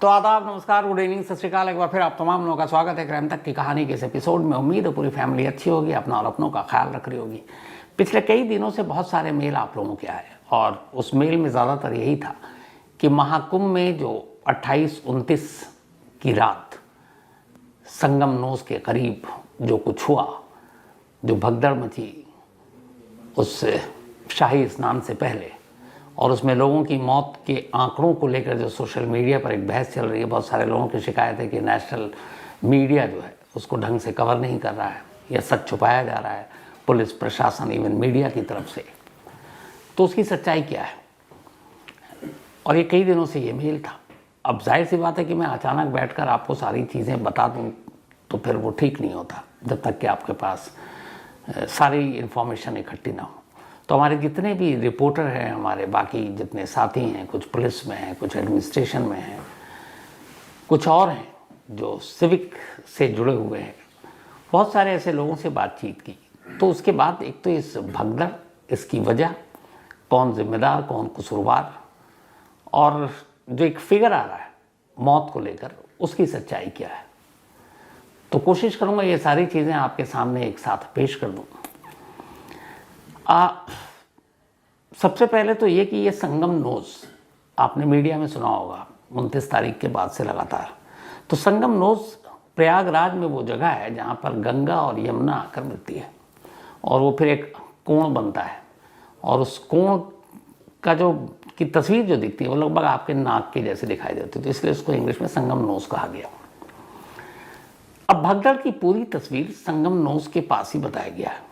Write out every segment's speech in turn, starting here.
तो आदाब, नमस्कार, गुड इवनिंग, सत श्रीकाल। एक बार फिर आप तमाम लोगों का स्वागत है क्राइम तक की कहानी के इस एपिसोड में। उम्मीद है पूरी फैमिली अच्छी होगी, अपना और अपनों का ख्याल रख रही होगी। पिछले कई दिनों से बहुत सारे मेल आप लोगों के आए और उस मेल में ज़्यादातर यही था कि महाकुंभ में जो 28-29 की रात संगम नोस के करीब जो कुछ हुआ, जो भगदड़ मची उस शाही स्नान से पहले, और उसमें लोगों की मौत के आंकड़ों को लेकर जो सोशल मीडिया पर एक बहस चल रही है। बहुत सारे लोगों की शिकायत है कि नेशनल मीडिया जो है उसको ढंग से कवर नहीं कर रहा है या सच छुपाया जा रहा है, पुलिस प्रशासन इवन मीडिया की तरफ से। तो उसकी सच्चाई क्या है? और ये कई दिनों से ये मेल था। अब जाहिर सी बात है कि मैं अचानक बैठकर आपको सारी चीज़ें बता दूं तो फिर वो ठीक नहीं होता जब तक कि आपके पास सारी इन्फॉर्मेशन इकट्ठी ना हो। तो हमारे जितने भी रिपोर्टर हैं, हमारे बाकी जितने साथी हैं, कुछ पुलिस में हैं, कुछ एडमिनिस्ट्रेशन में हैं, कुछ और हैं जो सिविक से जुड़े हुए हैं, बहुत सारे ऐसे लोगों से बातचीत की। तो उसके बाद एक तो इस भगदड़, इसकी वजह, कौन जिम्मेदार, कौन कसूरवार, और जो एक फिगर आ रहा है मौत को लेकर, उसकी सच्चाई क्या है। तो कोशिश करूँगा ये सारी चीज़ें आपके सामने एक साथ पेश कर दूँ। सबसे पहले तो ये कि ये संगम नोज आपने मीडिया में सुना होगा 29 तारीख के बाद से लगातार। तो संगम नोज प्रयागराज में वो जगह है जहाँ पर गंगा और यमुना आकर मिलती है और वो फिर एक कोण बनता है, और उस कोण का जो की तस्वीर जो दिखती है वो लगभग आपके नाक के जैसे दिखाई देती है, तो इसलिए उसको इंग्लिश में संगम नोज कहा गया। अब भगदड़ की पूरी तस्वीर संगम नोज के पास ही बताया गया है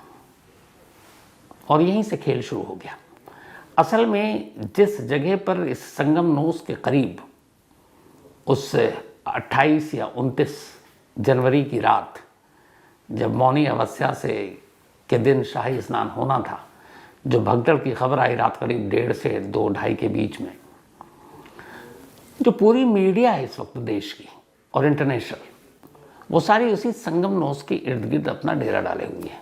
और यहीं से खेल शुरू हो गया। असल में जिस जगह पर इस संगम नोस के करीब उस 28 या 29 जनवरी की रात जब मौनी अमावस्या से के दिन शाही स्नान होना था, जो भगदड़ की खबर आई रात करीब 1:30 से 2-2:30 के बीच में, जो पूरी मीडिया है इस वक्त देश की और इंटरनेशनल, वो सारी उसी संगम नोस के इर्द गिर्द अपना डेरा डाले हुए हैं।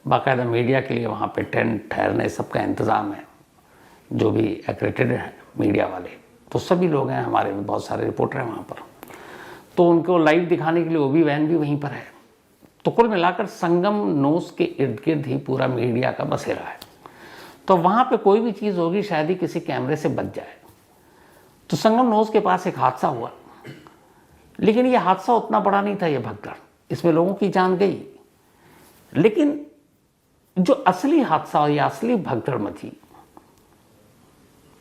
बाकायदा मीडिया के लिए वहाँ पे टेंट, ठहरने, सबका इंतज़ाम है, जो भी एक्रेडिटेड है मीडिया वाले, तो सभी लोग हैं, हमारे भी बहुत सारे रिपोर्टर हैं वहाँ पर, तो उनको लाइव दिखाने के लिए वो भी वैन भी वहीं पर है। तो कुल मिलाकर संगम नोस के इर्द गिर्द ही पूरा मीडिया का बसेरा है। तो वहाँ पे कोई भी चीज़ होगी शायद ही किसी कैमरे से बच जाए। तो संगम नोस के पास एक हादसा हुआ, लेकिन ये हादसा उतना बड़ा नहीं था। ये भगदड़, इसमें लोगों की जान गई, लेकिन जो असली हादसा या असली भगदड़ मची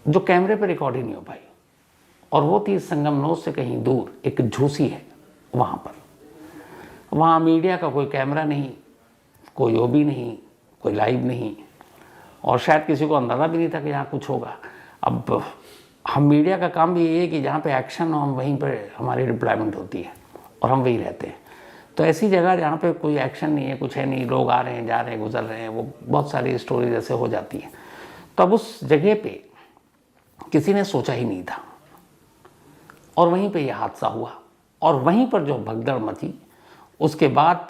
जो कैमरे पर रिकॉर्ड ही नहीं हो पाई, और वो थी संगम नोस से कहीं दूर एक झूसी है वहाँ पर। वहाँ मीडिया का कोई कैमरा नहीं, कोई ओबी नहीं, कोई लाइव नहीं, और शायद किसी को अंदाज़ा भी नहीं था कि यहाँ कुछ होगा। अब हम मीडिया का काम भी ये है कि जहाँ पे एक्शन हो हम वहीं पर हमारी डिप्लॉयमेंट होती है और हम वहीं रहते हैं। तो ऐसी जगह जहाँ पे कोई एक्शन नहीं है, कुछ है नहीं, लोग आ रहे हैं, जा रहे हैं, गुजर रहे हैं, वो बहुत सारी स्टोरीज ऐसे हो जाती हैं। तो अब उस जगह पे किसी ने सोचा ही नहीं था और वहीं पे यह हादसा हुआ, और वहीं पर जो भगदड़ मची उसके बाद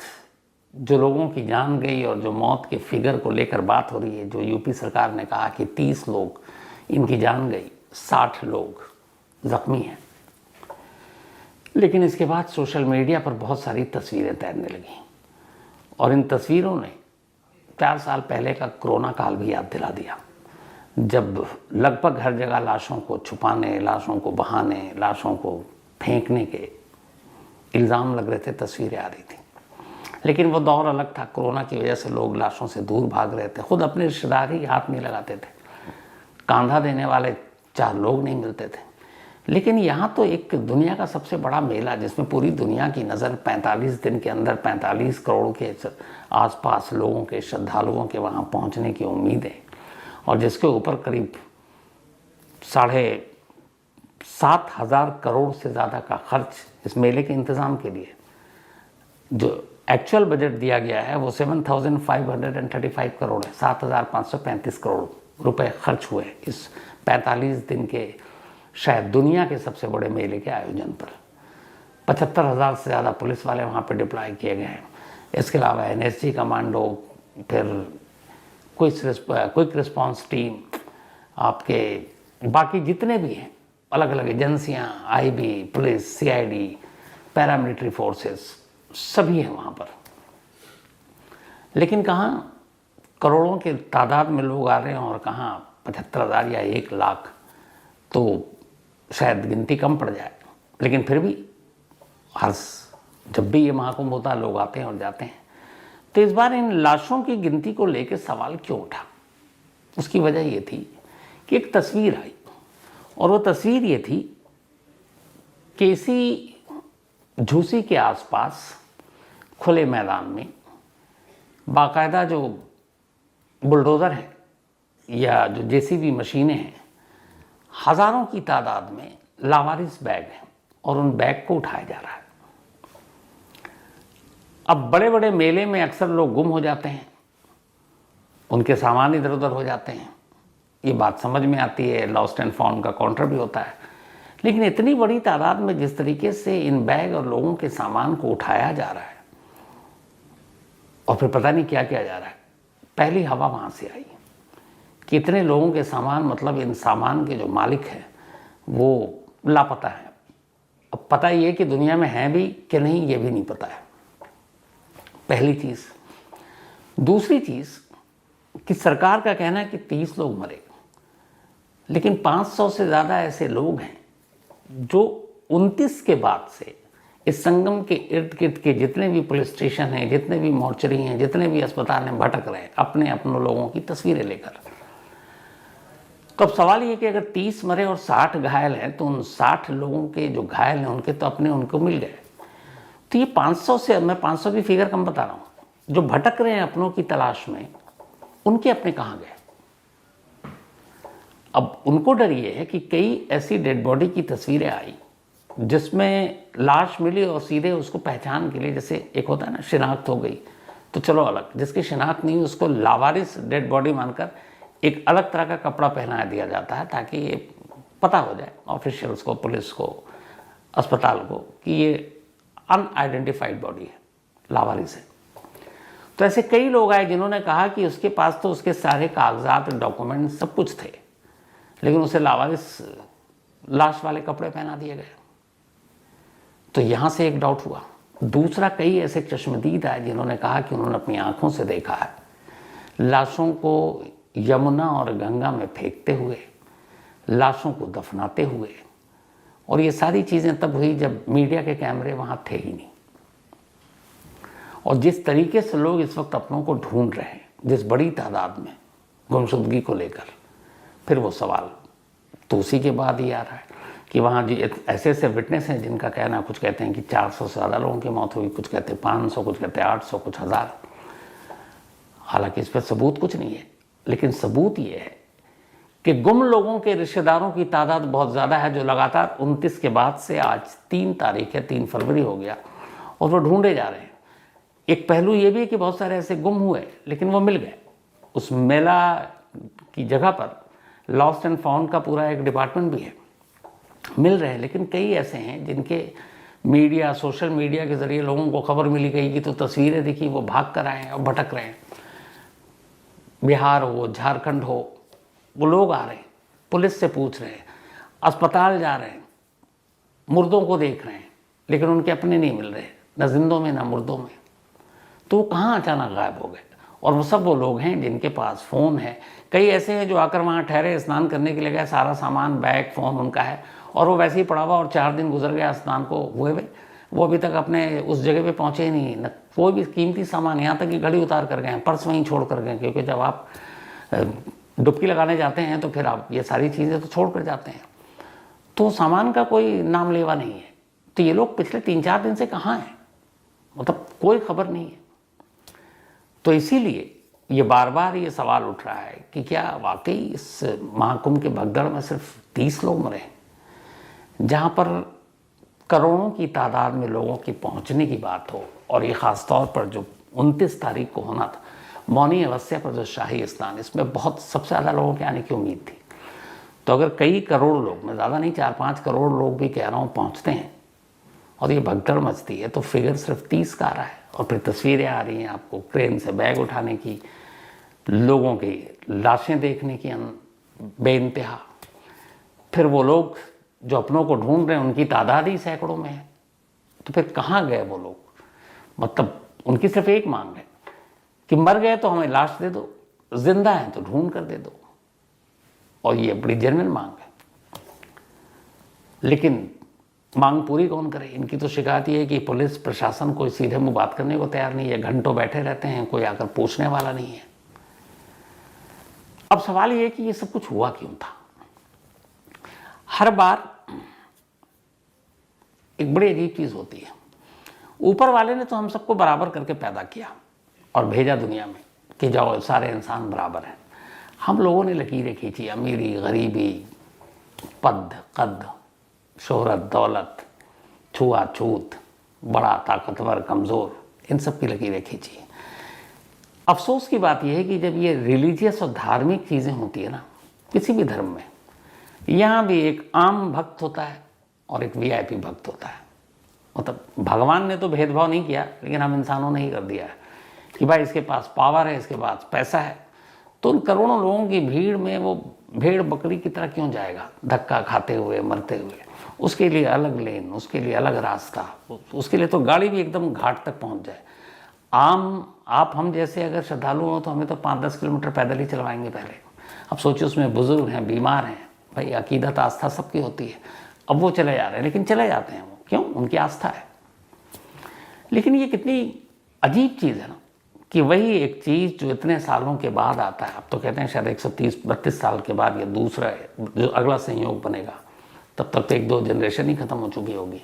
जो लोगों की जान गई और जो मौत के फिगर को लेकर बात हो रही है, जो यूपी सरकार ने कहा कि 30 लोग इनकी जान गई, 60 लोग जख्मी हैं। लेकिन इसके बाद सोशल मीडिया पर बहुत सारी तस्वीरें तैरने लगी, और इन तस्वीरों ने 4 साल पहले का कोरोना काल भी याद दिला दिया, जब लगभग हर जगह लाशों को छुपाने, लाशों को बहाने, लाशों को फेंकने के इल्ज़ाम लग रहे थे, तस्वीरें आ रही थी। लेकिन वो दौर अलग था। कोरोना की वजह से लोग लाशों से दूर भाग रहे थे, खुद अपने रिश्तेदार ही हाथ नहीं लगाते थे, कांधा देने वाले 4 लोग नहीं मिलते थे। लेकिन यहाँ तो एक दुनिया का सबसे बड़ा मेला, जिसमें पूरी दुनिया की नज़र 45 दिन के अंदर 45 करोड़ के आसपास लोगों के, श्रद्धालुओं के वहाँ पहुँचने की उम्मीद है, और जिसके ऊपर करीब 7,500 करोड़ से ज़्यादा का खर्च इस मेले के इंतज़ाम के लिए। जो एक्चुअल बजट दिया गया है वो 7,535 करोड़ है, 7,535 करोड़ रुपए खर्च हुए इस 45 दिन के शायद दुनिया के सबसे बड़े मेले के आयोजन पर। 75,000 से ज़्यादा पुलिस वाले वहाँ पर डिप्लॉय किए गए हैं। इसके अलावा NSG कमांडो, फिर क्विक रिस्पॉन्स टीम, आपके बाकी जितने भी हैं अलग अलग एजेंसियां, IB, police, CID, paramilitary forces, सभी हैं वहाँ पर। लेकिन कहाँ करोड़ों के तादाद में लोग आ रहे हैं और कहाँ 75,000 या 1 लाख, तो शायद गिनती कम पड़ जाए। लेकिन फिर भी जब भी ये महाकुंभ होता है लोग आते हैं और जाते हैं। तो इस बार इन लाशों की गिनती को लेकर सवाल क्यों उठा? उसकी वजह ये थी कि एक तस्वीर आई, और वो तस्वीर ये थी कि इसी झूसी के आसपास खुले मैदान में बाकायदा जो बुलडोज़र हैं या जो जेसीबी मशीनें हैं, हज़ारों की तादाद में लावारिस बैग हैं और उन बैग को उठाया जा रहा है। अब बड़े बड़े मेले में अक्सर लोग गुम हो जाते हैं, उनके सामान इधर उधर हो जाते हैं, ये बात समझ में आती है, लॉस्ट एंड फाउंड का काउंटर भी होता है। लेकिन इतनी बड़ी तादाद में जिस तरीके से इन बैग और लोगों के सामान को उठाया जा रहा है और फिर पता नहीं क्या किया जा रहा है, पहली हवा वहाँ से आई कि इतने लोगों के सामान, मतलब इन सामान के जो मालिक हैं वो लापता हैं। अब पता ये कि दुनिया में हैं भी कि नहीं ये भी नहीं पता है, पहली चीज़। दूसरी चीज़ कि सरकार का कहना है कि 30 लोग मरे, लेकिन 500 से ज़्यादा ऐसे लोग हैं जो 29 के बाद से इस संगम के इर्द गिर्द के जितने भी पुलिस स्टेशन हैं, जितने भी मोर्चरी हैं, जितने भी अस्पताल हैं, भटक रहे हैं अपने लोगों की तस्वीरें लेकर। तो अब सवाल ये कि अगर 30 मरे और 60 घायल हैं, तो उन 60 लोगों के जो घायल हैं उनके तो उनको मिल गए। तो ये 500 से, मैं 500 की फिगर कम बता रहा हूँ, जो भटक रहे हैं अपनों की तलाश में, उनके अपने कहाँ गए? अब उनको डर ये है कि कई ऐसी डेड बॉडी की तस्वीरें आई जिसमें लाश मिली और सीधे उसको पहचान के लिए, जैसे एक होता है ना शिनाख्त हो गई तो चलो अलग, जिसकी शिनाख्त नहीं उसको लावारिस डेड बॉडी मानकर एक अलग तरह का कपड़ा पहना दिया जाता है ताकि ये पता हो जाए ऑफिशियल्स को, पुलिस को, अस्पताल को कि ये अनआइडेंटिफाइड बॉडी है, लावारिस है। तो ऐसे कई लोग आए जिन्होंने कहा कि उसके पास तो उसके सारे कागजात, डॉक्यूमेंट सब कुछ थे, लेकिन उसे लावारिस लाश वाले कपड़े पहना दिए गए। तो यहाँ से एक डाउट हुआ। दूसरा, कई ऐसे चश्मदीद आए जिन्होंने कहा कि उन्होंने अपनी आंखों से देखा है लाशों को यमुना और गंगा में फेंकते हुए, लाशों को दफनाते हुए, और ये सारी चीज़ें तब हुई जब मीडिया के कैमरे वहाँ थे ही नहीं। और जिस तरीके से लोग इस वक्त अपनों को ढूंढ रहे हैं, जिस बड़ी तादाद में गुमशुदगी को लेकर, फिर वो सवाल तो उसी के बाद ही आ रहा है कि वहाँ जो ऐसे ऐसे विटनेस हैं जिनका कहना, कुछ कहते हैं कि 400 से ज़्यादा लोगों की मौत हुई, कुछ कहते हैं 500, कुछ कहते हैं 800, कुछ 1000। हालांकि इस पर सबूत कुछ नहीं है, लेकिन सबूत ये है कि गुम लोगों के रिश्तेदारों की तादाद बहुत ज़्यादा है, जो लगातार 29 के बाद से आज 3 तारीख है, 3 फरवरी हो गया, और वो ढूंढे जा रहे हैं। एक पहलू ये भी है कि बहुत सारे ऐसे गुम हुए लेकिन वो मिल गए। उस मेला की जगह पर लॉस्ट एंड फाउंड का पूरा एक डिपार्टमेंट भी है, मिल रहे हैं। लेकिन कई ऐसे हैं जिनके मीडिया, सोशल मीडिया के ज़रिए लोगों को खबर मिली गई कि तो तस्वीरें दिखी, वो भाग कर आए हैं और भटक रहे हैं। बिहार हो, झारखंड हो, वो लोग आ रहे हैं, पुलिस से पूछ रहे हैं, अस्पताल जा रहे हैं, मुर्दों को देख रहे हैं, लेकिन उनके अपने नहीं मिल रहे, न जिंदों में न मुर्दों में। तो वो कहाँ अचानक गायब हो गए? और वो सब वो लोग हैं जिनके पास फ़ोन है। कई ऐसे हैं जो आकर वहाँ ठहरे, स्नान करने के लिए गए, सारा सामान, बैग, फ़ोन उनका है, और वो वैसे ही पड़ा हुआ, और 4 दिन गुजर गया स्नान को हुए हुए, वो अभी तक अपने उस जगह पे पहुँचे ही नहीं, न कोई भी कीमती सामान, यहाँ तक कि घड़ी उतार कर गए, पर्स वहीं छोड़ कर गए, क्योंकि जब आप डुबकी लगाने जाते हैं तो फिर आप ये सारी चीज़ें तो छोड़ कर जाते हैं, तो सामान का कोई नाम लेवा नहीं है। तो ये लोग पिछले 3-4 दिन से कहाँ हैं? मतलब कोई खबर नहीं है। तो इसीलिए ये बार बार ये सवाल उठ रहा है कि क्या वाकई इस महाकुंभ के भगदड़ में सिर्फ 30 लोग मरे, जहाँ पर करोड़ों की तादाद में लोगों की पहुँचने की बात हो, और ये ख़ास तौर पर जो 29 तारीख को होना था, मौनी अमावस्या पर जो शाही स्नान, इसमें बहुत सबसे ज़्यादा लोगों के आने की उम्मीद थी। तो अगर कई करोड़ लोग, मैं ज़्यादा नहीं 4-5 करोड़ लोग भी कह रहा हूँ पहुँचते हैं और ये भगदड़ मचती है, तो फिगर सिर्फ 30 का आ रहा है। और फिर तस्वीरें आ रही हैं आपको क्रेन से बैग उठाने की, लोगों की लाशें देखने की बेइंतहा। फिर वो लोग जो अपनों को ढूंढ रहे हैं उनकी तादाद ही सैकड़ों में है। तो फिर कहाँ गए वो लोग? मतलब उनकी सिर्फ एक मांग है कि मर गए तो हमें लाश दे दो, जिंदा है तो ढूंढ कर दे दो, और ये बड़ी जेन्युइन मांग है। लेकिन मांग पूरी कौन करे? इनकी तो शिकायत ये है कि पुलिस प्रशासन कोई सीधे मुंह बात करने को तैयार नहीं है, घंटों बैठे रहते हैं, कोई आकर पूछने वाला नहीं है। अब सवाल ये है कि ये सब कुछ हुआ क्यों था? हर बार एक बड़ी अजीब चीज होती है, ऊपर वाले ने तो हम सबको बराबर करके पैदा किया और भेजा दुनिया में कि जाओ सारे इंसान बराबर हैं। हम लोगों ने लकीरें खींची, अमीरी, गरीबी, पद, कद, शोहरत, दौलत, छुआछूत, बड़ा, ताकतवर, कमज़ोर, इन सब की लकीरें खींची। अफसोस की बात यह है कि जब ये रिलीजियस और धार्मिक चीज़ें होती है ना, किसी भी धर्म में, यहाँ भी एक आम भक्त होता है और एक वीआईपी भक्त होता है। मतलब भगवान ने तो भेदभाव नहीं किया, लेकिन हम इंसानों ने ही कर दिया है कि भाई इसके पास पावर है, इसके पास पैसा है, तो उन करोड़ों लोगों की भीड़ में वो भेड़ बकरी की तरह क्यों जाएगा, धक्का खाते हुए, मरते हुए? उसके लिए अलग लेन, उसके लिए अलग रास्ता, उसके लिए तो गाड़ी भी एकदम घाट तक पहुंच जाए। आप हम जैसे अगर श्रद्धालु हो तो हमें तो 5-10 किलोमीटर पैदल ही चलवाएंगे पहले। अब सोचिए उसमें बुजुर्ग हैं, बीमार हैं, भाई अकीदत आस्था सबकी होती है, अब वो चले जा रहे हैं, लेकिन चले जाते हैं वो क्यों? उनकी आस्था है। लेकिन ये कितनी अजीब चीज़ है ना कि वही एक चीज़ जो इतने सालों के बाद आता है, अब तो कहते हैं शायद 130-32 साल के बाद ये दूसरा जो अगला संयोग बनेगा, तब तक तो 1-2 जनरेशन ही खत्म हो चुकी होगी।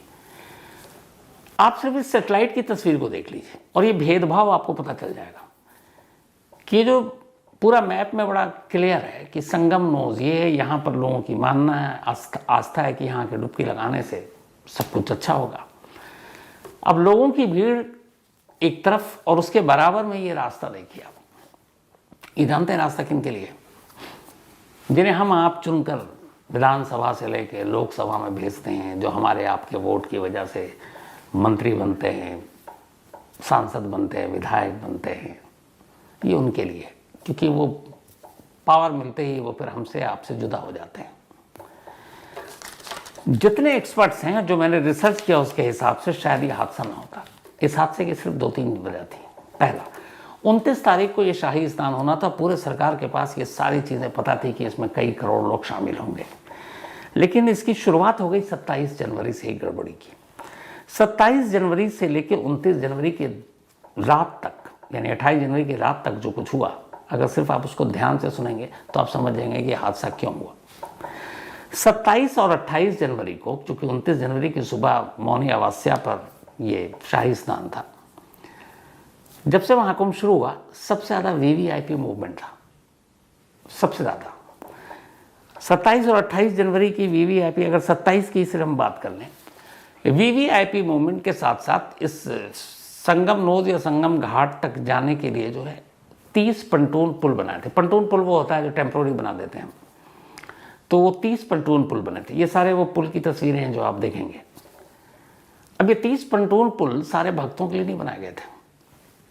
आप सिर्फ इस सैटेलाइट की तस्वीर को देख लीजिए और ये भेदभाव आपको पता चल जाएगा कि जो पूरा मैप में बड़ा क्लियर है कि संगम नोज ये है, यहाँ पर लोगों की मानना है, आस्था है कि यहाँ के डुबकी लगाने से सब कुछ अच्छा होगा। अब लोगों की भीड़ एक तरफ और उसके बराबर में ये रास्ता देखिए आप। ये जानते हैं रास्ता किन के लिए? जिन्हें हम आप चुनकर विधानसभा से लेकर लोकसभा में भेजते हैं, जो हमारे आपके वोट की वजह से मंत्री बनते हैं, सांसद बनते हैं, विधायक बनते हैं, ये उनके लिए, क्योंकि वो पावर मिलते ही वो फिर हमसे आपसे जुदा हो जाते हैं। जितने एक्सपर्ट्स हैं जो मैंने रिसर्च किया उसके हिसाब से शायद ये हादसा ना होता। इस हादसे की सिर्फ 2-3 वजह थी। पहला, 29 तारीख को ये शाही स्नान होना था, पूरे सरकार के पास ये सारी चीज़ें पता थी कि इसमें कई करोड़ लोग शामिल होंगे, लेकिन इसकी शुरुआत हो गई 27 जनवरी से ही गड़बड़ी की। 27 जनवरी से लेकर 29 जनवरी की रात तक, यानी 28 जनवरी की रात तक जो कुछ हुआ, अगर सिर्फ आप उसको ध्यान से सुनेंगे तो आप समझ जाएंगे कि हादसा क्यों हुआ। 27 और 28 जनवरी को, चूंकि 29 जनवरी की सुबह मौनी अमावस्या पर ये शाही स्नान था, जब से वहाँ कुंभ शुरू हुआ सबसे ज़्यादा वीवीआईपी मूवमेंट था, सबसे ज़्यादा। 27 और 28 जनवरी की वीवीआईपी, अगर 27 की सिर्फ हम बात कर लें, वीवीआईपी मूवमेंट के साथ साथ इस संगम नोज या संगम घाट तक जाने के लिए जो है 30 पंटून पुल बनाए थे। पंटून पुल वो होता है जो टेम्प्रोरी बना देते हैं, तो वो 30 पंटून पुल बने थे। ये सारे वो पुल की तस्वीरें हैं जो आप देखेंगे। अब ये 30 पंटून पुल सारे भक्तों के लिए नहीं बनाए गए थे।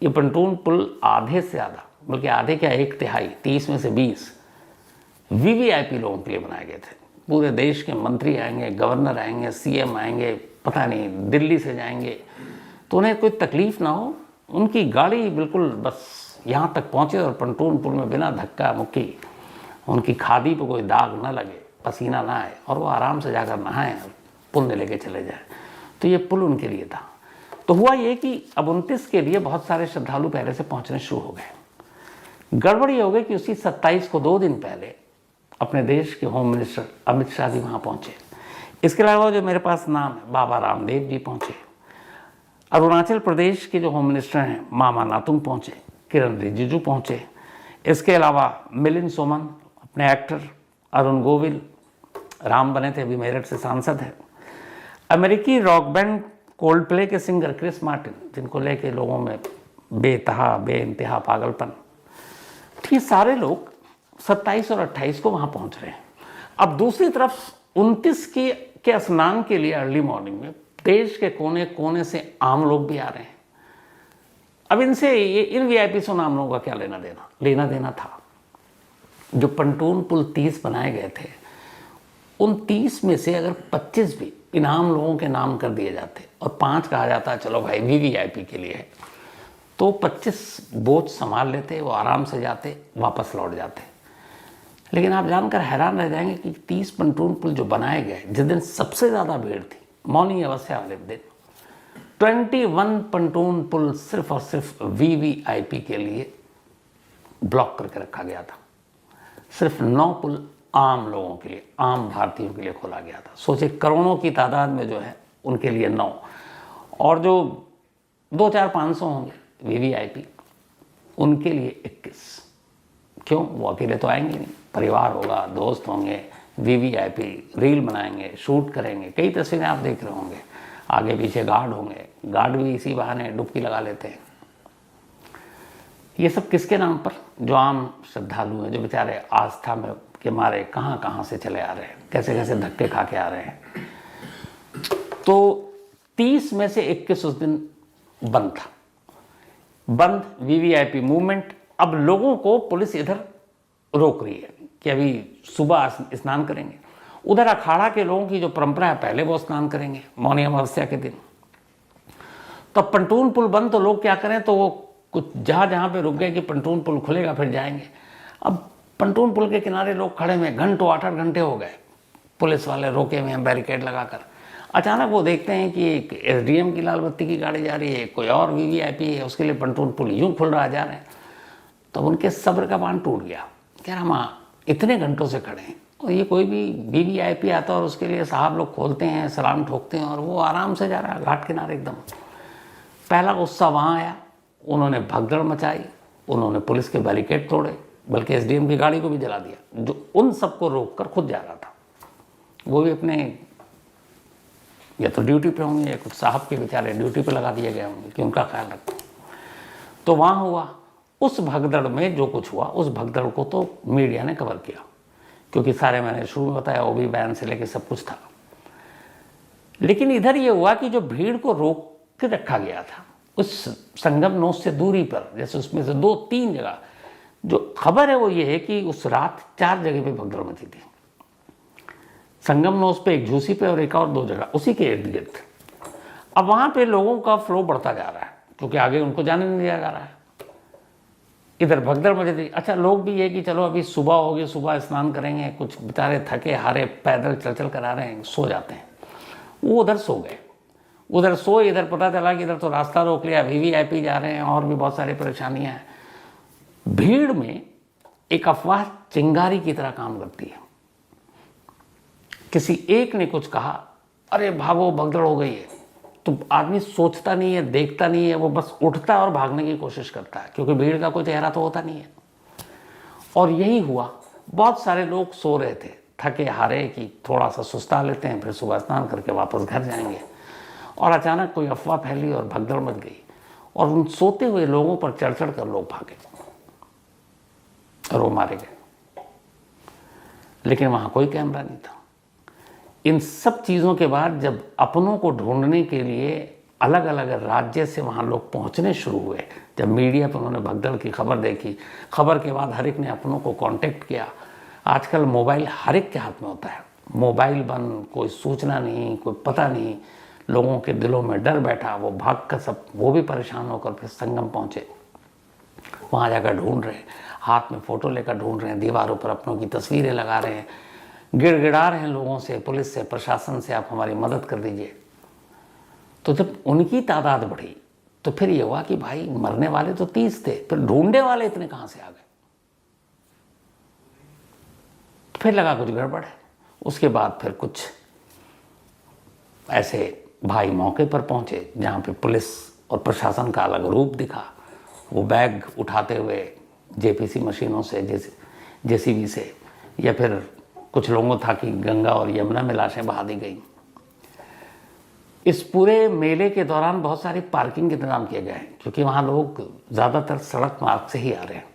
ये पंटून पुल आधे से ज़्यादा, बल्कि आधे क्या 1/3, 30 में से 20 वीवीआईपी लोगों के लिए बनाए गए थे। पूरे देश के मंत्री आएंगे, गवर्नर आएंगे, सीएम आएंगे, पता नहीं दिल्ली से जाएंगे, तो उन्हें कोई तकलीफ ना हो, उनकी गाड़ी बिल्कुल बस यहाँ तक पहुँचे और पंटून पुल में बिना धक्का मुक्की, उनकी खादी पे कोई दाग ना लगे, पसीना ना आए, और वो आराम से जाकर नहाएं और पुण्य लेके चले जाए। तो ये पुल उनके लिए था। तो हुआ ये कि अब 29 के लिए बहुत सारे श्रद्धालु पहले से पहुँचने शुरू हो गए। गड़बड़ी हो गई कि उसी 27 को 2 दिन पहले अपने देश के होम मिनिस्टर अमित शाह जी वहाँ पहुँचे। इसके अलावा जो मेरे पास नाम है, बाबा रामदेव जी पहुँचे, अरुणाचल प्रदेश के जो होम मिनिस्टर हैं मामा नातुंग पहुँचे, किरण रिजिजू पहुँचे, इसके अलावा मिलिंद सोमन अपने एक्टर, अरुण गोविल राम बने थे, अभी मेरठ से सांसद है, अमेरिकी रॉक बैंड कोल्ड प्ले के सिंगर क्रिस मार्टिन, जिनको लेके लोगों में बेइंतहा पागलपन, ये सारे लोग 27 और 28 को वहाँ पहुँच रहे हैं। अब दूसरी तरफ 29 के स्नान के लिए अर्ली मॉर्निंग में देश के कोने कोने से आम लोग भी आ रहे हैं। अब इनसे इन वीआईपी से आम लोगों का क्या लेना देना था। जो पंटून पुल 30 बनाए गए थे उन 30 में से अगर 25 भी इनाम लोगों के नाम कर दिए जाते और 5 कहा जाता चलो भाई वीवीआईपी के लिए है, तो 25 बोझ संभाल लेते, वो आराम से जाते, वापस लौट जाते। लेकिन आप जानकर हैरान रह जाएंगे कि 30 पंटून पुल जो बनाए गए, जिस दिन सबसे ज़्यादा भीड़ थी मौनी अमावस्या वाले दिन, 21 पंटून पुल सिर्फ और सिर्फ वीवीआईपी के लिए ब्लॉक करके रखा गया था। सिर्फ 9 पुल आम लोगों के लिए, आम भारतीयों के लिए खोला गया था। सोचे करोड़ों की तादाद में जो है उनके लिए 9, और जो 2-4-500 होंगे वीवीआईपी, उनके लिए 21। क्यों? वो अकेले तो आएंगे नहीं, परिवार होगा, दोस्त होंगे, वीवीआईपी रील बनाएंगे, शूट करेंगे। कई तस्वीरें आप देख रहे होंगे, आगे पीछे गार्ड होंगे, गार्ड भी इसी बहाने डुबकी लगा लेते हैं। ये सब किसके नाम पर? जो आम श्रद्धालु हैं, जो बेचारे आस्था में के मारे कहाँ कहाँ से चले आ रहे हैं, कैसे कैसे धक्के खा के आ रहे हैं। तो 30 में से 21 उस दिन बंद था, बंद वीवीआईपी मूवमेंट। अब लोगों को पुलिस इधर रोक रही है कि अभी सुबह स्नान करेंगे। उधर अखाड़ा के लोगों की जो परंपरा है, पहले वो स्नान करेंगे मौनी अमावस्या के दिन। तो पंटून पुल बंद, तो लोग क्या करें, तो वो कुछ जहाँ पे रुक गए कि पंटून पुल खुलेगा फिर जाएंगे। अब पंटून पुल के किनारे लोग खड़े हुए घंटों, 8-8 घंटे हो गए, पुलिस वाले रोके हुए हैं बैरिकेड लगाकर। अचानक वो देखते हैं कि एक एसडीएम की लाल बत्ती की गाड़ी जा रही है, कोई और वीवीआईपी है, उसके लिए पंटून पुल यूँ खुल रहा जा रहे हैं। तो उनके सब्र का बांध टूट गया। कह रहा हम इतने घंटों से खड़े हैं और ये कोई भी वीवीआईपी आता है और उसके लिए साहब लोग खोलते हैं, सलाम ठोकते हैं, और वो आराम से जा रहा है घाट किनारे एकदम। पहला गुस्सा वहाँ आया, उन्होंने भगदड़ मचाई, उन्होंने पुलिस के बैरिकेड तोड़े, बल्कि एसडीएम की गाड़ी को भी जला दिया, जो उन सबको रोक कर खुद जा रहा था। वो भी अपने या तो ड्यूटी पे होंगे या कुछ साहब के बेचारे ड्यूटी पे लगा दिए गए होंगे कि उनका ख्याल रखो। तो वहाँ हुआ, उस भगदड़ में जो कुछ हुआ, उस भगदड़ को तो मीडिया ने कवर किया, क्योंकि सारे मैंने शुरू में बताया, वो भी बैन से लेके सब कुछ था। लेकिन इधर ये हुआ कि जो भीड़ को रोक के रखा गया था उस संगम नोस से दूरी पर, जैसे उसमें से 2-3 जगह, जो खबर है वो ये है कि उस रात 4 जगह पे भगदड़ मची थी। संगम नोस पे, एक झूसी पे और एक और 2 जगह उसी के इर्द गिर्द। अब वहाँ पे लोगों का फ्लो बढ़ता जा रहा है, क्योंकि आगे उनको जाने नहीं दिया जा रहा है। इधर भगदड़ मची थी। अच्छा, लोग भी ये कि चलो अभी सुबह होगी, सुबह स्नान करेंगे, कुछ बेचारे थके हारे पैदल चल कर आ रहे हैं, सो जाते हैं। वो उधर सो गए, उधर सोए, इधर पता चला कि इधर तो रास्ता रोक लिया, वीवीआईपी जा रहे हैं, और भी बहुत सारी परेशानियां हैं। भीड़ में एक अफवाह चिंगारी की तरह काम करती है। किसी एक ने कुछ कहा, अरे भागो भगदड़ हो गई है, तो आदमी सोचता नहीं है, देखता नहीं है, वो बस उठता है और भागने की कोशिश करता है, क्योंकि भीड़ का कोई चेहरा तो होता नहीं है। और यही हुआ, बहुत सारे लोग सो रहे थे, थके हारे कि थोड़ा सा सुस्ता लेते हैं, फिर सुबह स्नान करके वापस घर जाएंगे। और अचानक कोई अफवाह फैली और भगदड़ मच गई, और उन सोते हुए लोगों पर चढ़ चढ़ कर लोग भागे और वो मारे गए। लेकिन वहां कोई कैमरा नहीं था। इन सब चीज़ों के बाद जब अपनों को ढूंढने के लिए अलग अलग राज्य से वहाँ लोग पहुँचने शुरू हुए, जब मीडिया पर उन्होंने भगदड़ की खबर देखी, खबर के बाद हर एक ने अपनों को कांटेक्ट किया। आजकल मोबाइल हर एक के हाथ में होता है, मोबाइल बंद, कोई सूचना नहीं, कोई पता नहीं, लोगों के दिलों में डर बैठा। वो भाग कर सब, वो भी परेशान होकर फिर संगम पहुँचे, वहाँ जाकर ढूंढ रहे हैं, हाथ में फ़ोटो लेकर ढूंढ रहे हैं, दीवारों पर अपनों की तस्वीरें लगा रहे हैं, गिड़गिड़ा रहे हैं लोगों से, पुलिस से, प्रशासन से, आप हमारी मदद कर दीजिए। तो जब उनकी तादाद बढ़ी तो फिर ये हुआ कि भाई मरने वाले तो 30 थे, फिर ढूंढने वाले इतने कहाँ से आ गए। फिर लगा कुछ गड़बड़ है। उसके बाद फिर कुछ ऐसे भाई मौके पर पहुंचे जहाँ पे पुलिस और प्रशासन का अलग रूप दिखा। वो बैग उठाते हुए जेपीसी मशीनों से, जेसीबी से, या फिर कुछ लोगों था कि गंगा और यमुना में लाशें बहा दी गई। इस पूरे मेले के दौरान बहुत सारी पार्किंग के इंतजाम किए गए हैं, क्योंकि वहाँ लोग ज़्यादातर सड़क मार्ग से ही आ रहे हैं,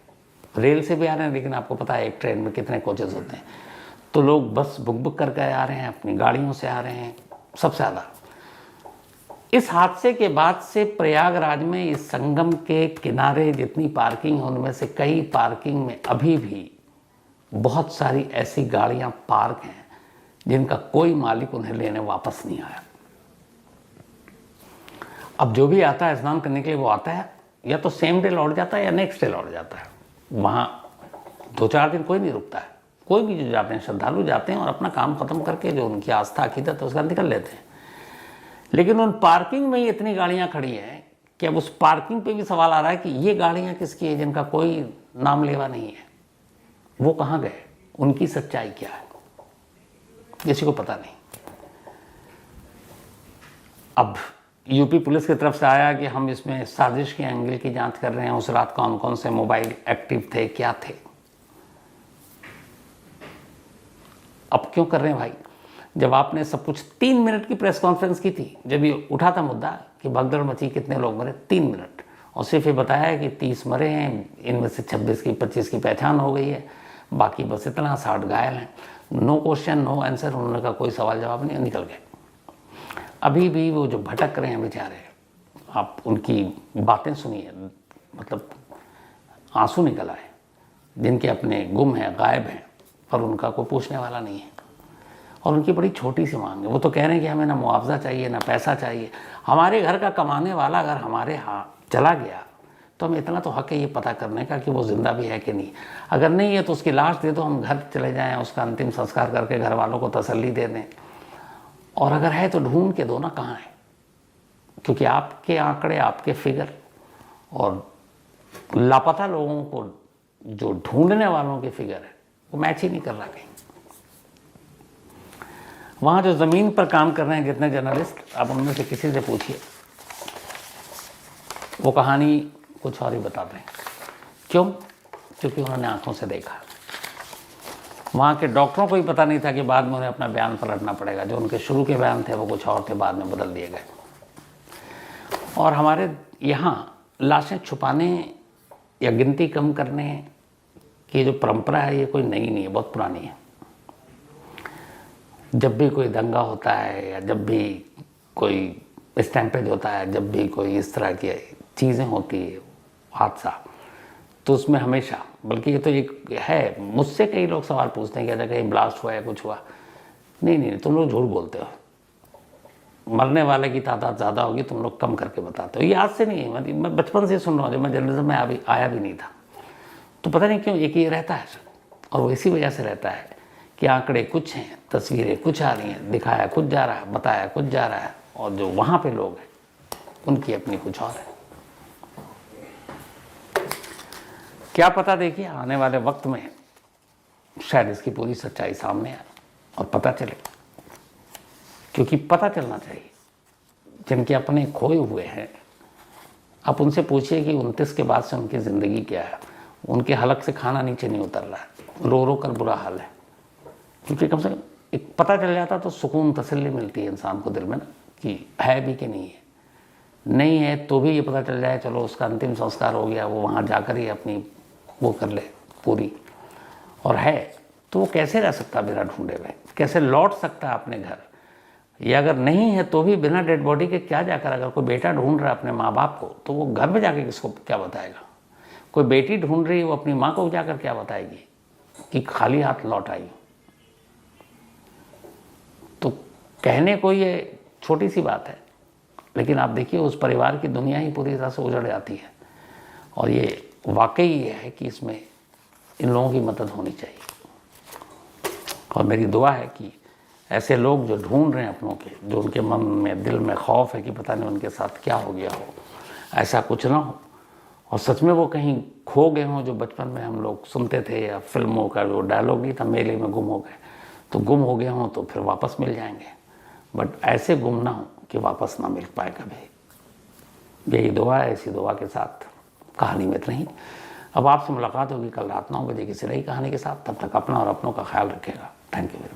रेल से भी आ रहे हैं, लेकिन आपको पता है एक ट्रेन में कितने कोचेज होते हैं। तो लोग बस बुक करके आ रहे हैं, अपनी गाड़ियों से आ रहे हैं, सबसे ज़्यादा। इस हादसे के बाद से प्रयागराज में इस संगम के किनारे जितनी पार्किंग है, उनमें से कई पार्किंग में अभी भी बहुत सारी ऐसी गाड़ियां पार्क हैं जिनका कोई मालिक उन्हें लेने वापस नहीं आया। अब जो भी आता है स्नान करने के लिए वो आता है, या तो सेम डे लौट जाता है या नेक्स्ट डे लौट जाता है। वहाँ 2-4 दिन कोई नहीं रुकता है। कोई भी जो जाते हैं श्रद्धालु जाते हैं और अपना काम खत्म करके जो उनकी आस्था अकीदत है उसका निकल लेते हैं। लेकिन उन पार्किंग में ही इतनी गाड़ियाँ खड़ी हैं कि अब उस पार्किंग पे भी सवाल आ रहा है कि ये गाड़ियाँ किसकी है जिनका कोई नाम लेवा नहीं है, वो कहाँ गए, उनकी सच्चाई क्या है, किसी को पता नहीं। अब यूपी पुलिस की तरफ से आया कि हम इसमें साजिश के एंगल की जांच कर रहे हैं, उस रात कौन कौन से मोबाइल एक्टिव थे, क्या थे। अब क्यों कर रहे हैं भाई, जब आपने सब कुछ 3 मिनट की प्रेस कॉन्फ्रेंस की थी, जब ये उठा था मुद्दा कि भगदड़ मची, कितने लोग मरे, 3 मिनट, और सिर्फ ये बताया कि 30 मरे हैं, इनमें से 25 की पहचान हो गई है, बाकी बस इतना 60 घायल हैं। नो क्वेश्चन नो आंसर, उन्होंने का कोई सवाल जवाब नहीं, निकल गए। अभी भी वो जो भटक रहे हैं बेचारे, आप उनकी बातें सुनिए, मतलब आंसू निकल आए, जिनके अपने गुम हैं, गायब हैं, पर उनका कोई पूछने वाला नहीं है। और उनकी बड़ी छोटी सी मांग है, वो तो कह रहे हैं कि हमें ना मुआवजा चाहिए ना पैसा चाहिए। हमारे घर का कमाने वाला अगर हमारे यहाँ चला गया तो हमें इतना तो हक है ये पता करने का कि वो जिंदा भी है कि नहीं। अगर नहीं है तो उसकी लाश दे दो, हम घर चले जाएं, उसका अंतिम संस्कार करके घर वालों को तसल्ली दे दें, और अगर है तो ढूंढ के दो ना कहाँ है, क्योंकि आपके आंकड़े, आपके फिगर और लापता लोगों को जो ढूंढने वालों के फिगर है वो मैच ही नहीं कर रहा कहीं। वहाँ जो ज़मीन पर काम कर रहे हैं जितने जर्नलिस्ट, आप उनमें से किसी से पूछिए, वो कहानी कुछ और ही बताते हैं। क्यों? क्योंकि उन्होंने आंखों से देखा। वहाँ के डॉक्टरों को भी पता नहीं था कि बाद में उन्हें अपना बयान पलटना पड़ेगा। जो उनके शुरू के बयान थे वो कुछ और थे, बाद में बदल दिए गए। और हमारे यहाँ लाशें छुपाने या गिनती कम करने की जो परंपरा है ये कोई नई नहीं है, बहुत पुरानी है। जब भी कोई दंगा होता है या जब भी कोई स्टैम्पेज होता है, जब भी कोई इस तरह की चीज़ें होती है, हादसा, तो उसमें हमेशा, बल्कि ये तो एक है, मुझसे कई लोग सवाल पूछते हैं कि अगर कहीं ब्लास्ट हुआ या कुछ हुआ, नहीं, तुम लोग झूठ बोलते हो, मरने वाले की तादाद ज़्यादा होगी, तुम लोग कम करके बताते हो। ये आज से नहीं है, मैं बचपन से सुन रहा हूँ, जब मैं जर्नलिज्म में अभी आया भी नहीं था। तो पता नहीं क्यों एक ये रहता है, और वो इसी वजह से रहता है कि आंकड़े कुछ हैं, तस्वीरें कुछ आ रही हैं, दिखाया कुछ जा रहा है, बताया कुछ जा रहा है, और जो वहाँ पे लोग हैं उनकी अपनी कुछ और है। क्या पता, देखिए आने वाले वक्त में शायद इसकी पूरी सच्चाई सामने आए और पता चले, क्योंकि पता चलना चाहिए। जिनके अपने खोए हुए हैं, आप उनसे पूछिए कि 29 के बाद से उनकी ज़िंदगी क्या है। उनके हलक से खाना नीचे नहीं उतर रहा है, रो रो कर बुरा हाल है। क्योंकि कम से कम एक पता चल जाता तो सुकून, तसल्ली मिलती है इंसान को दिल में ना, कि है भी कि नहीं है। नहीं है तो भी ये पता चल जाए, चलो उसका अंतिम संस्कार हो गया, वो वहाँ जाकर ही अपनी वो कर ले पूरी। और है तो वो कैसे रह सकता बिना ढूंढे हुए, कैसे लौट सकता है अपने घर। या अगर नहीं है तो भी बिना डेड बॉडी के क्या जाकर, अगर कोई बेटा ढूंढ रहा है अपने माँ बाप को, तो वो घर में जाके किसको क्या बताएगा। कोई बेटी ढूंढ रही है, वो अपनी माँ को जाकर क्या बताएगी कि खाली हाथ लौट आई। तो कहने को ये छोटी सी बात है, लेकिन आप देखिए उस परिवार की दुनिया ही पूरी तरह से उजड़ जाती है। और ये वाकई ये है कि इसमें इन लोगों की मदद होनी चाहिए। और मेरी दुआ है कि ऐसे लोग जो ढूंढ रहे हैं अपनों के, जो उनके मन में, दिल में खौफ है कि पता नहीं उनके साथ क्या हो गया हो, ऐसा कुछ ना हो, और सच में वो कहीं खो गए हों, जो बचपन में हम लोग सुनते थे, या फिल्मों का जो डायलॉग नहीं था, मेले में गुम हो गए, तो गुम हो गए हों तो फिर वापस मिल जाएंगे, बट ऐसे गुम ना हो कि वापस ना मिल पाए कभी। यही दुआ है। इसी दुआ के साथ कहानी में इतना ही। अब आपसे मुलाकात होगी कल रात 9 बजे किसी नई कहानी के साथ। तब तक अपना और अपनों का ख्याल रखेगा। Thank you very much.